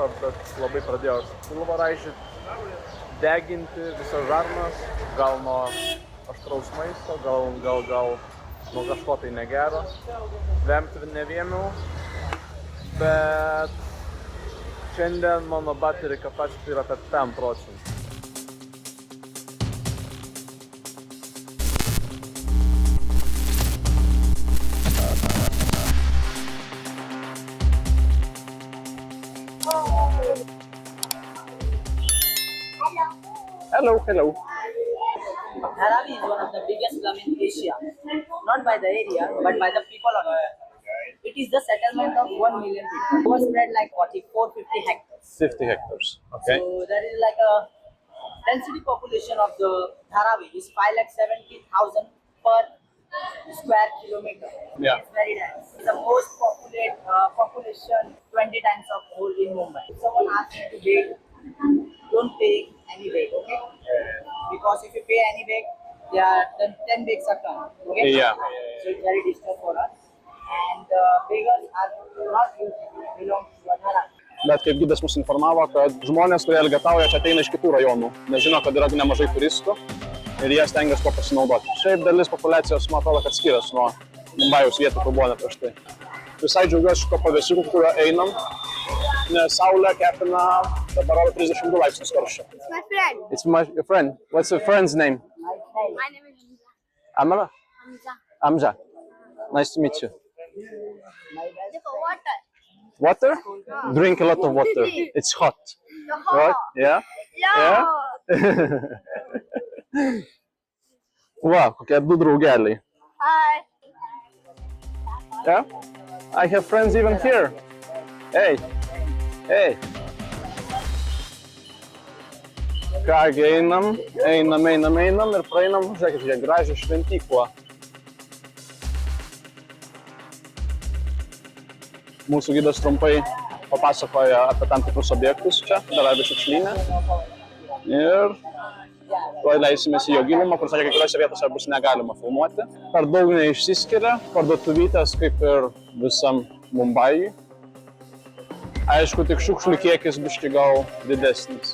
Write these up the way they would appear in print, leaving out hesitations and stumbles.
Bet labai pradėjo pilvą raižyti, deginti visas žarnas, gal nuo aštraus maisto, gal nuo kažko tai negero. Vemti nevėmiau, bet šiandien mano battery capacity yra apie 10%. Hello. Dharavi is one of the biggest slum in Asia, not by the area, but by the people on it. It is the settlement of 1 million people. It was spread like 50 hectares. 50 hectares, okay. So there is like a density population of the Dharavi is 570,000 per square kilometer. Yeah. It's very dense. It's the most population 20 times of whole in Mumbai. If someone asks you to bake, don't pay any bake, okay? Because if you pay any bake, then 10 bakes are come, okay? Yeah. So it's very disturbing for us. And beggars are not belong to Dharavi. Bet kaip gidas mus informavo, kad žmonės, kurie elgetauja, čia ateina iš kitų rajonų, nes žino, kad yra nemažai turistų ir jie stengiasi tuo pasinaudoti. Šiaip dalis populiacijos, man atrodo, kad skiriasi nuo Mumbajaus vietų, kur buvome prieš tai. Visai džiaugiuosi šito pavėsiuku, kuriuo einam, nes saulė kepina dabar 32 laipsnius karščio. It's my friend. It's your friend. What's your friend's name? My name is Amala? Hamza. Amja. Nice to meet you. For water. Water? Drink a lot of water. It's hot. Right? Yeah? Yeah. Wow, kokie du draugeliai. Hi. Yeah? I have friends even here. Hey. Kągi, einam ir praeinam, žiūrėkit, jie gražią šventyklą. Mūsų gidas trumpai papasakoja apie tam tikrus objektus čia, Dharavi šiukšlyne. Ir tuoj leisimės į jo gilumą, kur sakė, kai kuriuose vietose bus negalima filmuoti. Per daug neišsiskiria, parduotuvytės kaip ir visam Mumbajui. Aišku, tik šiukšlių kiekis biškį gal didesnis.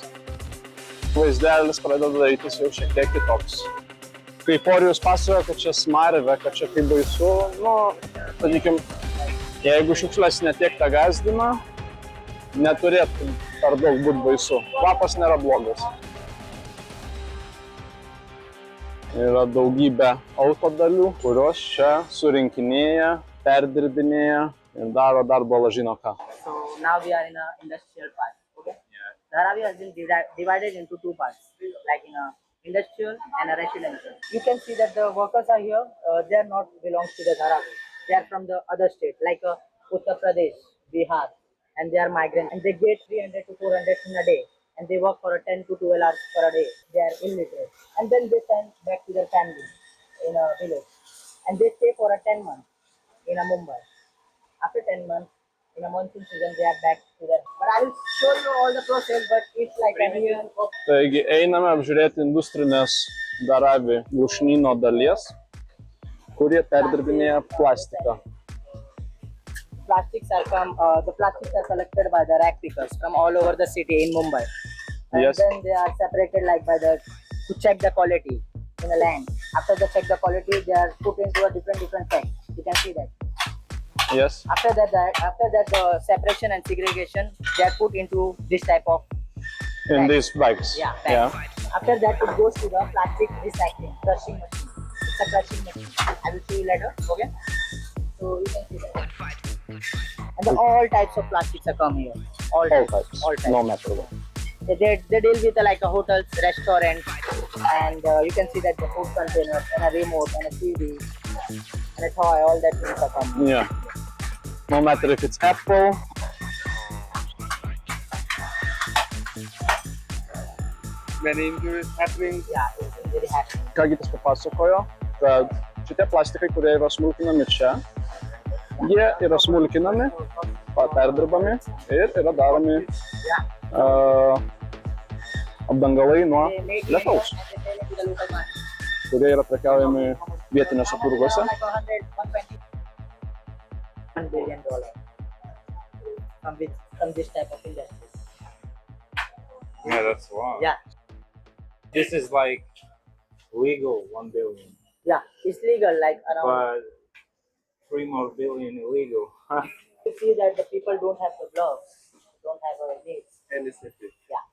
Vaizdelis pradeda darytis jau šiek tiek kitoks. Kaip Orijus pasakojo, kad čia smarvė, kad čia kaip baisu, sakykim, jeigu šiukšlės netiek tą gazdina, neturėtų per daug būti baisu. Kvapas nėra blogas. Yra daugybė autodalių, kurios čia surinkinėja, perdirbinėja ir daro darbo lažino ką. So now we are in an industrial park, okay? Dharavi has been divided into two parts, like in a industrial and a residential. You can see that the workers are here. They are not belongs to the Dharavi. They are from the other state, like Uttar Pradesh, Bihar, and they are migrants. And they get 300 to 400 in a day, and they work for 10 to 12 hours per day. They are illiterate, and then they send back to their family in a village, and they stay for 10 months in a Mumbai. After 10 months, in a monsoon season, they are back to their. But I will show you all the process, but it's like a real. Taigi einame apžiūrėti industrinės Dharavi lūšnyno dalies, kurie perdirbinėja plastiką. The plastics are collected by the rag pickers from all over the city in Mumbai. And Yes. then they are separated like to check the quality in the land. After they check the quality, they are put into a different tank. You can see that. Yes. After that, the separation and segregation, they are put into this type of. In these bags. Yeah, bags. After that, it goes to the plastic recycling, crushing machine. It's a crushing machine. I will show you later, okay? So you can see that. And all types of plastics are come here. All types. No matter what. They deal with like a hotels, restaurants, and you can see that the food containers and a remote and a TV and a toy, all that things are coming. Yeah. No matter if it's Apple. Many injuries happening. Yeah, it's very happy. Ką Gytis papasakojo, kad šitie plastikai, kurie yra smulkinami čia, jie yra smulkinami, perdirbami ir yra daromi apdangalai nuo lietaus, kurie yra prekiaujami vietinėse turguose. $1 billion from this type of industry. Yeah, that's a lot. Yeah, This is like legal 1 billion, yeah, it's legal. Like around, but 3 more billion illegal. you see that the people don't have the gloves, don't have a nets. And it's 50. Yeah.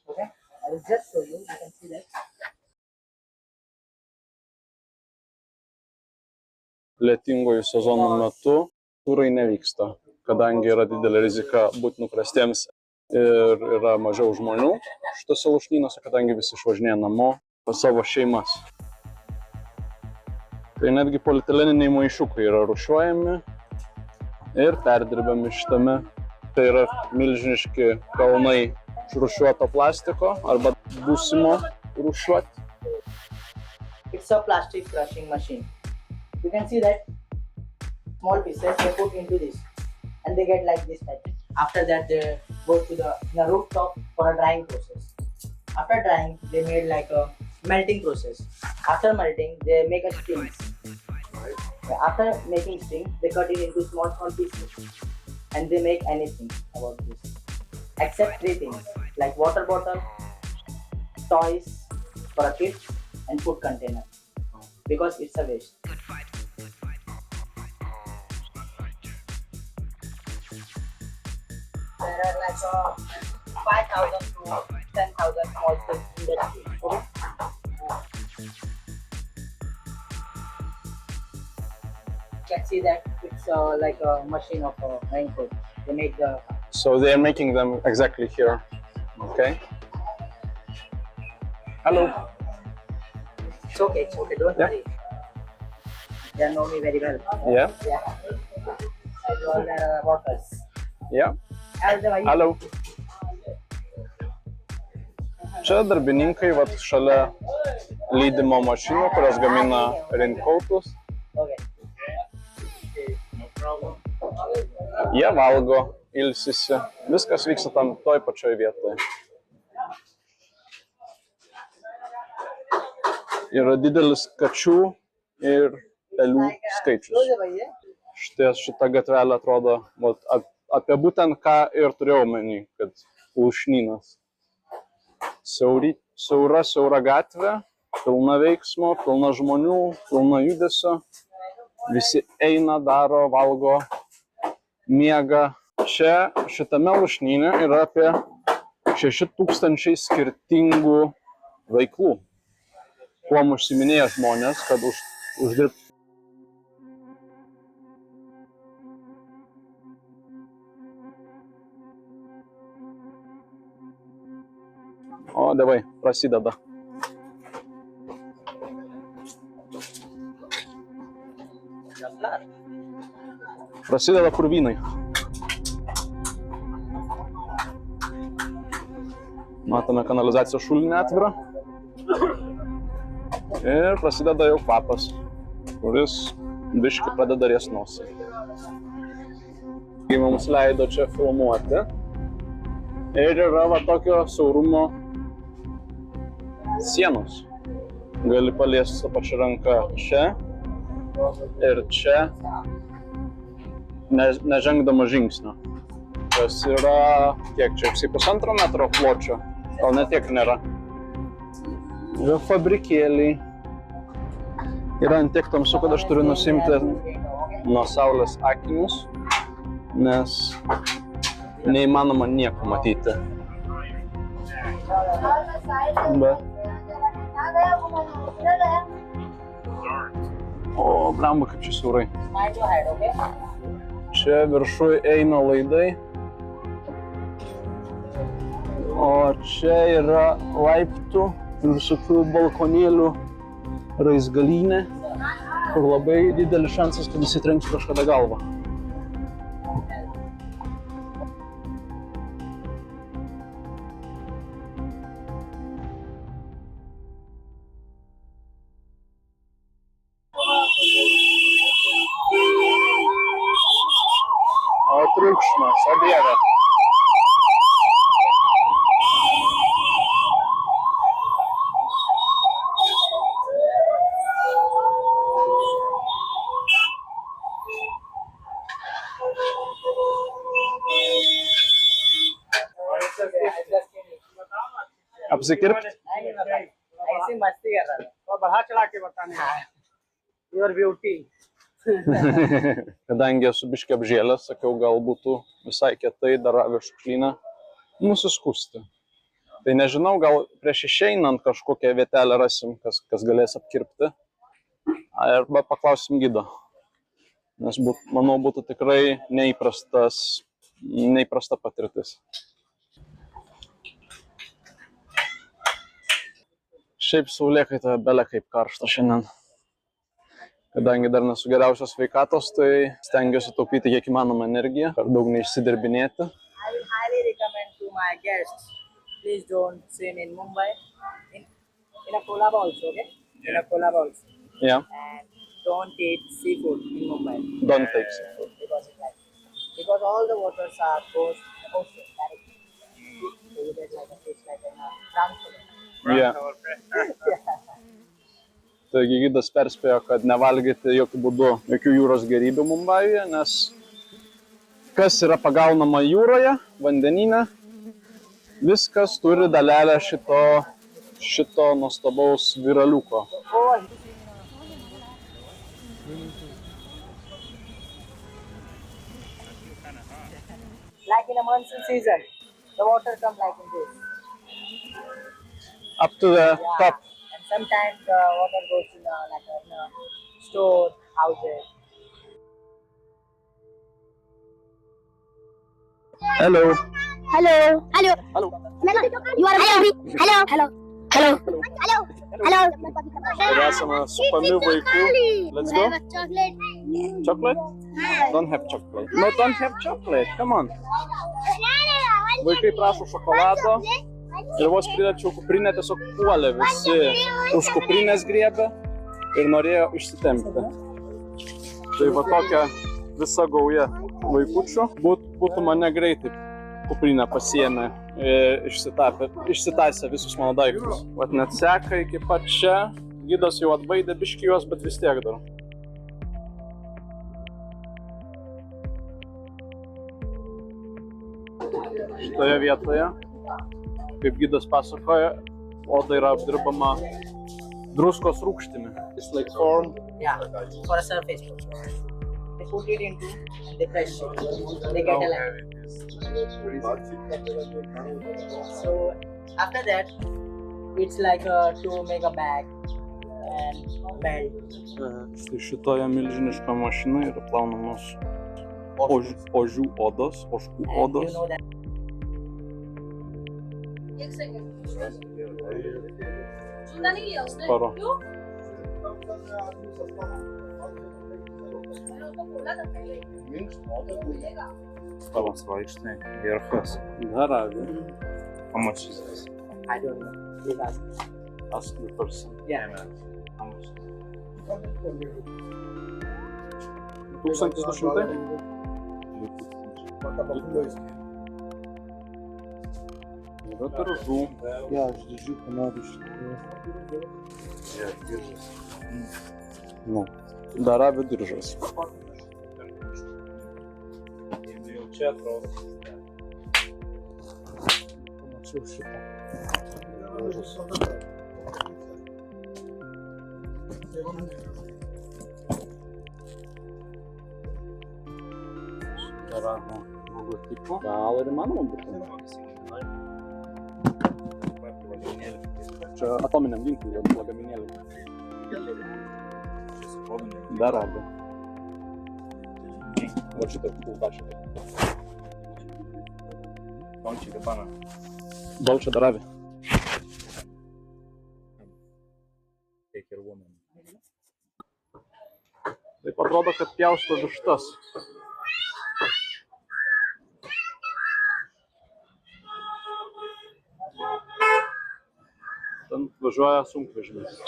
Okay, I will just show you. You can see that. Lietingųjų sezonų metu turai nevyksta, kadangi yra didelė rizika būti nukrestiems ir yra mažiau žmonių šitose lūšnynuose, kadangi visi išvažinėja namo pas savo šeimas. Tai netgi polietileniai maišiukai yra rūšiuojami ir perdirbami šitame. Tai yra milžiniški kalnai rūšiuoto plastiko arba būsimo rūšiuoti. It's a plastic crushing machine. You can see that small pieces they put into this, and they get like this type. After that, they go to the rooftop for a drying process. After drying, they made like a melting process. After melting, they make a sting. After making sting, they cut it into small pieces, and they make anything about this, except 3 things like water bottle, toys for a kid, and food container, because it's a waste. There are like 5,000 to 10,000 small scale industries. Okay? You can see that it's like a machine of raincoat. They make the So they are making them exactly here. Okay. Hello. It's okay, don't Yeah. worry. They know me very well. Yeah. Yeah. I do all the workers. Yeah. As the Hello. Čia darbininkai vat, šalia lydimo mašinų, kurios gamina raincoatus. Okay. Jie valgo, ilsisi. Viskas vyksta tam toj pačioj vietoje. Yra didelis kačių ir pelių skaičius. Šita gatvelė atrodo vat, apie būtent ką ir turėjau omeny, kad lūšnynas. Siaura gatvė, pilna veiksmo, pilna žmonių, pilna judesio. Visi eina, daro, valgo, miega. Čia šitame lūšnyne yra apie 6000 skirtingų veiklų. Kuom užsiminėja žmonės, kad uždirbti. O, dievai, prasideda. Prasideda purvynai. Matome kanalizacijos šulinį atvirą. Ir prasideda jau kvapas, kuris biškį pradeda riesnosį. Kai mums leido čia filmuoti. Ir yra va tokio siaurumo sienos. Gali paliesti su pačia ranka čia ir čia, nežengdama žingsnio. Tas yra, kiek čia, 1,5 metro pločio, gal net tiek nėra. Yra fabrikėliai. Yra ant tiek tamsu, kad aš turiu nusimti nuo saulės akinius, nes neįmanoma nieko matyti. Bet... O, blemba, kaip čia siaurai. Čia viršui eina laidai. O čia yra laiptų ir visokių balkonėlių raizgalynė, kur labai didelis šansas, kad įsitrenks kažkada galvą. O triukšmas, o dieve. Apsikirpt? नहीं बाबा, ऐसी मस्ती कर रहा था। वो बढ़ा चढ़ा के बताने। Your beauty. Kadangi esu biškį apžėlęs, sakiau, gal būtų visai kietai dar avio šiukšlyną nusiskusti. Tai nežinau, gal prieš išeinant kažkokią vietelę rasim, kas galės apkirpti. Arba paklausim gido. Nes, manau, būtų tikrai neįprasta patirtis. Šiaip saulėkaita bele kaip karšta šiandien. Kadangi dar nesu geriausios sveikatos, tai stengiuosi taupyti kiek įmanoma energiją, per daug neišsidirbinėti. I will highly recommend to my guests, please don't swim in Mumbai. In a Kolaba also, okay? In a Kolaba also. Yeah, And don't eat seafood in Mumbai. don't take seafood. Because all the waters are goes ocean directly. So you get like a fish like a brown color. Yeah. Taigi gidas perspėjo, kad nevalgyti jokių būdų jokių jūros gėrybių Mumbajuje, nes kas yra pagaunama jūroje, vandenyne, viskas turi dalelę šito nuostabaus viraliuko. Like in a monsoon season, the water comes like in this. Up to the top. And sometimes the water goes in a store, houses. Hello. Hello. Hello. Hello. You are hungry. Hello. Hello. Hello. Hello. Hello. Ir esame supami vaikų. Let's go. Chocolate. Chocolate? Don't have chocolate. No, don't have chocolate. Come on. Vaikai prašo šokolado. Ir vos pridačiau kuprinę, tiesiog puolė visi už kuprinės griebė ir norėjo išsitempti. Tai va tokia visa gauja vaikučių. Būtų mane greitai kuprinę pasiėmę ir išsitaisę visus mano daiktus. Vat net seka iki pat čia. Gidas jau atbaidė biškį juos, bet vis tiek dar. Šitoje vietoje, kaip gidas pasakoja, oda yra apdirbama druskos rūgštimi. It's like form. Yeah, for a surface. They put it into and they press it. They get a line. So after that, it's like to make a bag and belt. Tai šitoje milžiniška mašina yra plaunamos ožių odos, ožkų And odos. you know that Paro. Spalvos vaikštai, gerfas. Dar avė. How much is this? I don't know. Please ask. Ask the person. Yeah. How much is this? 1200? Yra daržų. Ja, aš didžiu panoriu Nu, dar avė diržas. Jau čia atrodo. pamačiau šitą. Garano logotipo. Gal ir įmanoma būtų. Čia atominiam ginklui lagaminėlį. Dar rado. Va šitą kultą šitą. Dolce Gabbana. Dolce Daravė. Take your woman. Taip atrodo, kad pjausto vištas. Ten važiuoja sunkvežimis.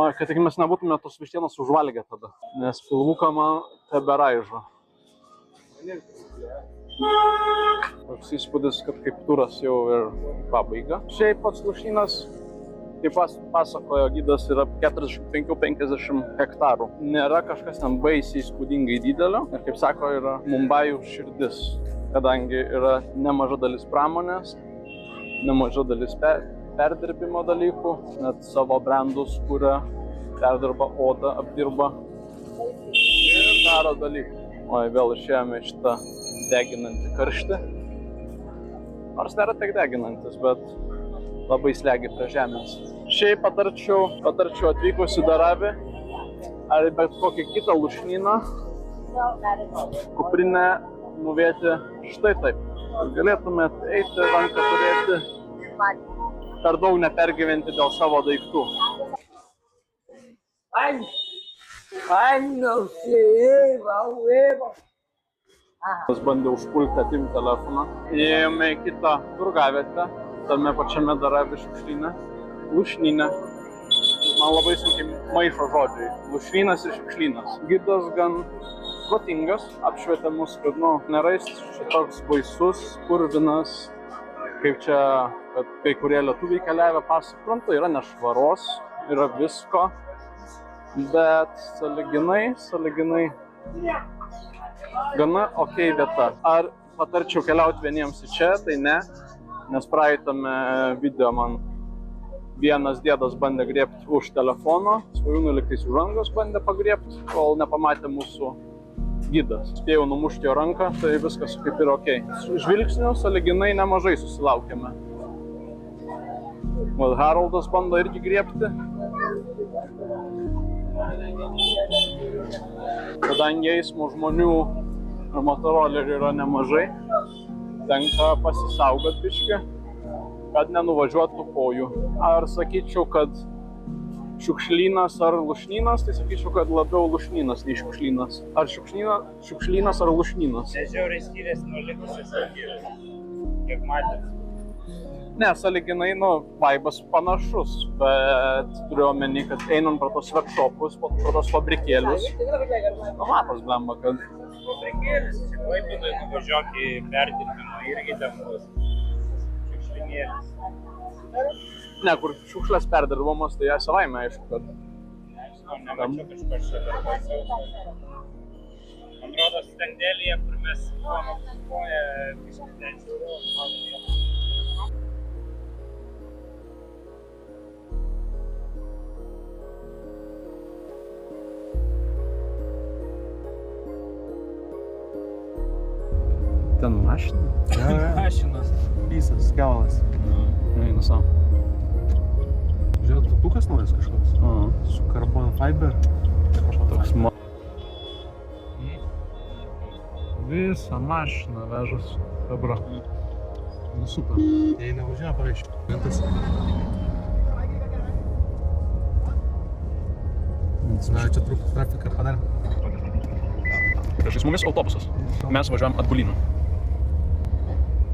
O, kad tik mes nebūtume tos vištienos užvalgę tada, nes pilvuką man teberaižo. Toks įspūdis, kad kaip turas jau ir pabaiga. Šiaip pats lūšnynas, kaip pasakojo gidas, yra 45-50 hektarų. Nėra kažkas ten baisiai įspūdingai didelio. Ir kaip sako, yra Mumbajų širdis, kadangi yra nemaža dalis pramonės, nemaža dalis perdirbimo dalykų, net savo brandus kuria, perdirba odą, apdirba ir daro dalykų. Oi, vėl išėjome šitą deginantį karštį. Nors nėra tik deginantis, bet labai slegia prie žemės. Šiaip patarčiau atvykus į Daravį ar bet kokį kitą lūšnyną kuprinę nuvėti štai taip. Galėtumėt eiti, ranką turėti, per daug nepergyventi dėl savo daiktų. Jis bandė užpulti atimti telefoną. Įėjome į kitą turgavietę, tame pačiame Daravį šiukšlyne. Lūšnyne. Man labai sunkiai maišo žodžiai. Lūšnynas ir šiukšlynas. Gidas gan protingas, apšvietė mus, kad nėra jis šitoks baisus, purvinas, kaip čia, kad kai kurie lietuviai keliavę pasakrantu, yra nešvaros, yra visko, bet sąlyginai gana okei vieta. Ar patarčiau keliauti vieniems į čia? Tai ne, nes praeitame video man vienas dėdas bandė griebti už telefono, svajūnų lygtais už rankos bandė pagriebti, kol nepamatė mūsų gidas. Spėjau numušti jo ranką, tai viskas kaip ir okei. Žvilgsnių sąlyginai nemažai susilaukėme. Haroldas bando irgi griebti. Kadangi eismo žmonių ir motorolerių yra nemažai, tenka pasisaugot biškį, kad nenuvažiuotų kojų. Ar sakyčiau, kad šiukšlynas ar lūšnynas, tai sakyčiau, kad labiau lūšnynas nei šiukšlynas. Ar šiukšlynas ar lūšnynas? Žiauriai skiriasi nuo likusios vietos, kiek matėt. Ne, sąlyginai, vaibas panašus, bet turiu omeny, kad einant pro tos webshopus, pro tos fabrikėlius, matos blemba, kad... Fabrikėlis, čia Klaipėdoj nuvažiuok į perdirbimą, irgi ten bus šiukšlinėlis. Ne, kur šiukšlės perdirbamos, tai savaime aišku, kad... Nežinau, nemačiau kažkas čia darbai. Man atrodo, stendelyje, kur mes buvome apsukoję, biškį. Ten mašina? Mašinas. Lysas, kevalas. Eina savo. Žiūrėjau, tutukas naujas kažkoks. Su carbon fiber. Toks visą mašiną vežas. Dabra. Nu super. Jei nevažiavo, pavyzdžiui. Vientas. Na, čia truputį trafiką padarėm. Priešais mumis autobusas. Mes važiuojam atbuliniu.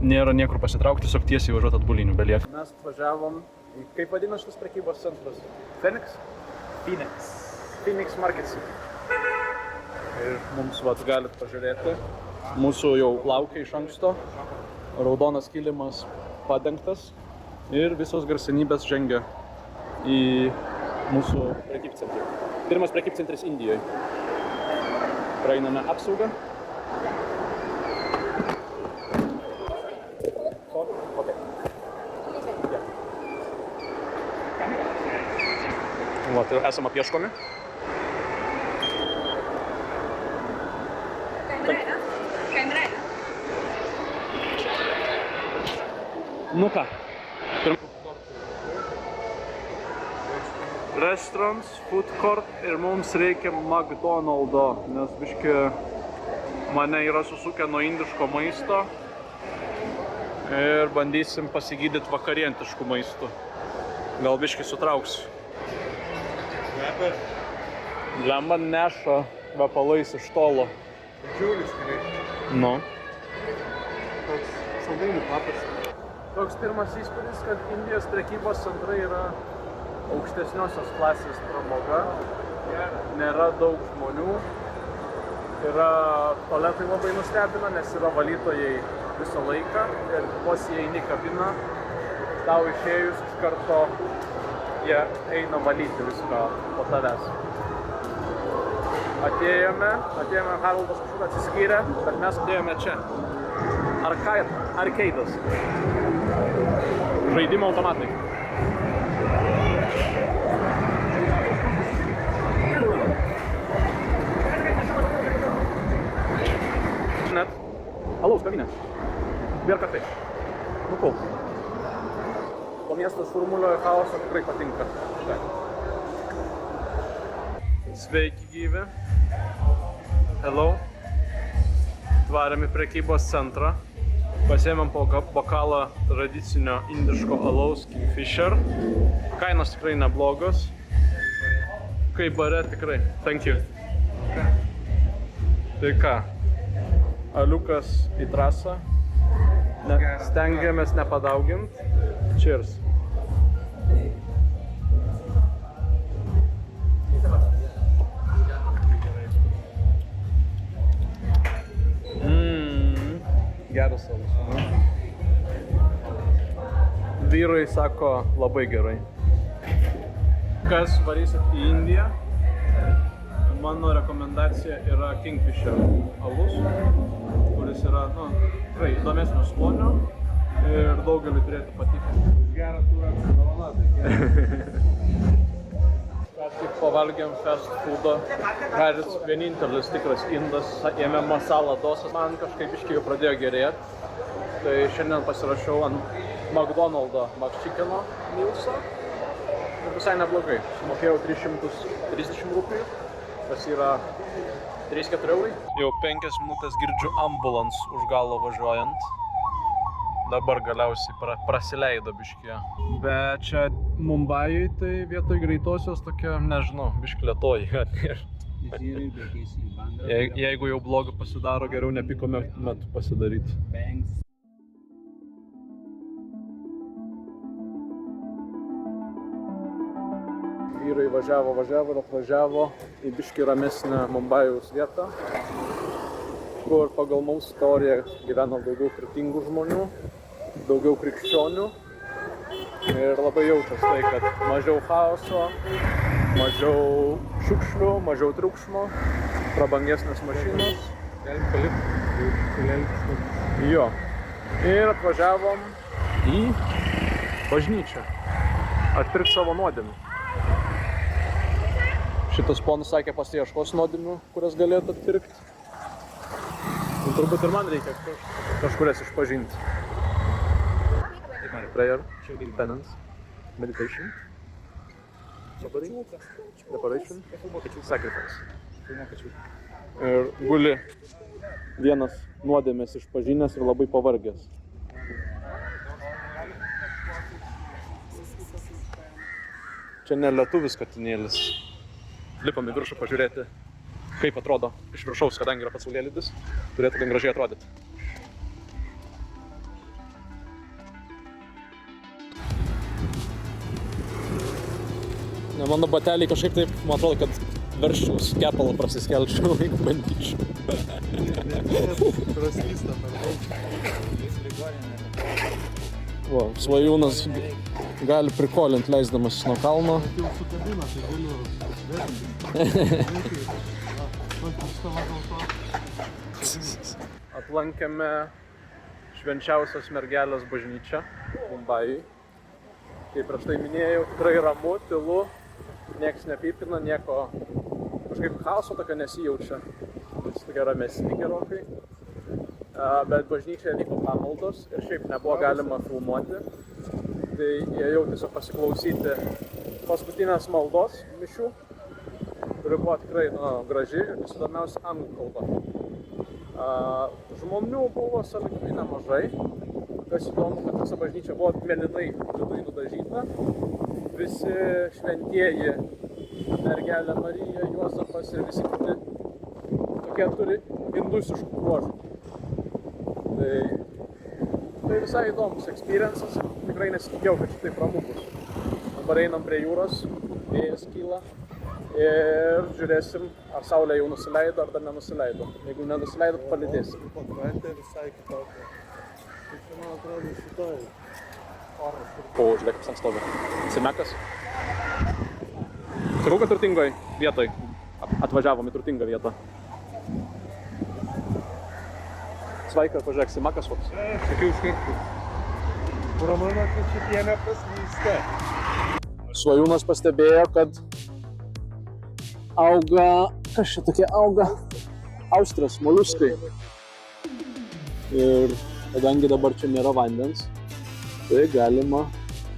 Nėra niekur pasitraukti, tiesiog tiesiai važiuoti atbuliniu belieka. Mes važiavom į, kaip vadina šitas prekybos centras? Phoenix? Phoenix Market City. Ir mums galit pažiūrėti. Mūsų jau laukia iš anksto. Raudonas kilimas padengtas. Ir visos garsenybės žengia į mūsų prekybcentrį. Pirmas prekybcentris Indijoje. Praeiname apsaugą. Vat, ir esam apieškomi. Nu ką? Restaurants, food court ir mums reikia McDonald'o, nes biški mane yra susukę nuo indiško maisto ir bandysim pasigydyti vakarientiškų maistų. Gal biški sutrauksiu. Lemba neša kvepalais iš tolo. Džiulis, gerai. Nu. Toks saldainių kvapas. Toks pirmas įspūdis, kad Indijos prekybos centrai yra aukštesniosios klasės pramoga, nėra daug žmonių, yra tualetai labai nustebina, nes yra valytojai visą laiką ir vos jie eini į kabiną, tau išėjus iš karto jie eina valyti viską po tavęs. Atėjome, Haroldas kažkur atsiskyrė, bet mes atėjome čia. Arcaidas. Žaidimo automatai. Net. Alaus kavinė. Beer Cafe. Nu cool. O miestas šurmulio chaoso tikrai patinka. Štai. Sveiki gyvi. Hello. Atvarėm į prekybos centrą. Pasiėmėm po bokalą tradicinio indiško alaus Kingfisher. Kainos tikrai neblogos. Kaip bare tikrai. Thank you. Tai ką? Aliukas į trasą. Stengiamės nepadaugint. Cheers. Geras alus. Vyrai sako labai gerai. Kas varysit į Indiją? Mano rekomendacija yra Kingfisher alus, kuris yra, tikrai įdomesnio skonio ir daugeliui turėtų patikti. Gerą turą apsidovanotai. Tik pavalgėm fast foodo. Haris vienintelis tikras indas, ėmė masala dosas. Man kažkaip biškį jau pradėjo gerėti. Tai šiandien pasirašiau ant McDonald'o McChickeno mealsą. Ir visai neblogai. Sumokėjau 330 rupijų, kas yra 3-4 eurai. Jau 5 minutės girdžiu ambulans už galo važiuojant. Dabar galiausiai prasileido biškį. Bet čia Mumbajui tai vietoj greitosios tokia, nežinau, biškį lėtoji. Jeigu jau blogo pasidaro, geriau ne piko metu pasidaryti. Vyrai važiavo ir atvažiavo į biškį ramesnę Mumbajaus vietą, kur pagal mūsų teoriją gyvena daugiau turtingų žmonių, daugiau krikščionių ir labai jaučiasi tai, kad mažiau chaoso, mažiau šiukšlių, mažiau triukšmo, prabangesnės mašinos. Galim palikti. Jo. Ir atvažiavom į bažnyčią atpirkti savo nuodėmių. Šitas ponas sakė, pasiieškos nuodėmių, kurias galėtų atpirkti. Ir turbūt ir man reikia kažkurias išpažinti. Prayer, penance, meditation, preparation, sacrifice. Ir guli vienas nuodėmės išpažinęs ir labai pavargęs. Čia ne lietuvis katinėlis. Lipam į viršų pažiūrėti, kaip atrodo iš viršaus, kadangi yra pats saulėlydis, turėtų gan gražiai atrodyti. Mano bateliai kažkaip taip, man atrodo, kad verščiaus kepalą prasiskelčiau, jeigu bandyčiau. Praslysta per daug. Va, svajūnas gali prikolinti leisdamas nuo kalno. Jau sukabina, tai galiu Aplankėme švenčiausios mergelės bažnyčią Mumbajui. Kaip prieš tai minėjau, tikrai ramu, tylu, nieks nepypina, nieko kažkaip chaoso tokio nesijaučia. Jis tokia ramesnė gerokai. Bet bažnyčioje vyko pamaldos ir šiaip nebuvo galima filmuoti. Tai ėjau tiesiog pasiklausyti paskutinės maldos mišių, kuri buvo tikrai graži ir vis įdomiausia anglų kalba. Žmonių buvo sąlyginai nemažai. Kas įdomu, kad visa bažnyčia buvo mėlynai viduj nudažyta. Visi šventieji, mergelė Marija, Juozapas ir visi kiti tokie turi hindusiškų bruožų. Tai visai įdomus experiences. Tikrai nesitikėjau, kad šitaip ramu bus. Dabar einam prie jūros, vėjas kyla ir žiūrėsim, ar saulė jau nusileido, ar dar nenusileido. Jeigu nenusileido, palydėsim. Pakrantė visai kitokia. Tai čia, man atrodo, šitoj. O, žiūrėk, kaip ten stovi. Simekas. Sakau, kad turtingoj vietoj. Atvažiavom į turtingą vietą. Sveika, pažiūrėk, Simekas koks. Sakiau iš karto. Romana, kad šitie nepraslysta. Svajūnas pastebėjo, kad auga, kas čia tokie auga? Austras, moliuskai. Ir kadangi dabar čia nėra vandens, tai galima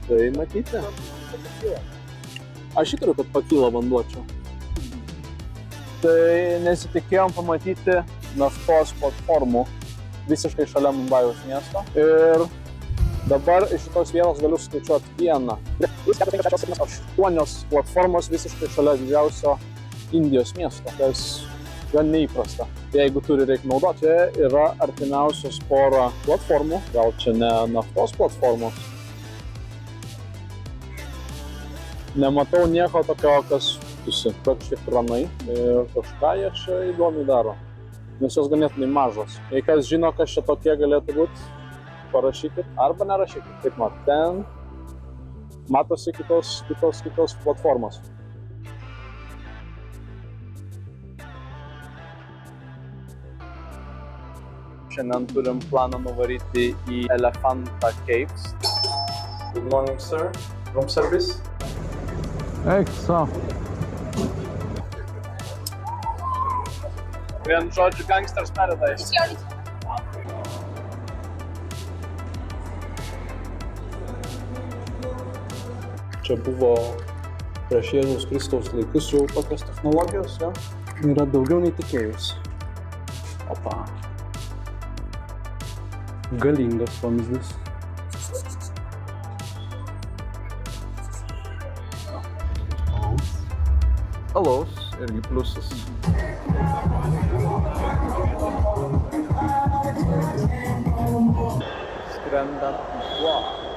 tai matyti. Aš įtariu, kad pakyla vanduo čia. Tai nesitikėjom pamatyti naftos platformų visiškai šalia Mumbajaus miesto. Ir dabar iš šitos vietos galiu skaičiuoti 1, 2, 3, 4, 5, 6, 7, 8 platformos visiškai šalia didžiausio Indijos miesto, kas gan neįprasta. Jeigu turi reikia naudoti, čia yra artimiausios pora platformų, gal čia ne naftos platformos. Nematau nieko tokio, kas kažkiek kranai ir kažką jie čia įdomiai daro, nes jos ganėtinai mažos. Jei kas žino, kas čia tokie galėtų būti, parašykit arba nerašykit. Kaip mat, ten matosi kitos platformos. Šiandien turim planą nuvaryti į Elephanta Caves. Good morning, sir. Room service? Eik, so. Vien žodžiu Gangsters Paradise. Čia buvo prieš Jėzaus Kristaus laikus jau tokios technologijos, jo. Yra daugiau nei tikėjus. Opa. Galingas vamzdis. Alaus irgi pliusas. Skrendam. Wow.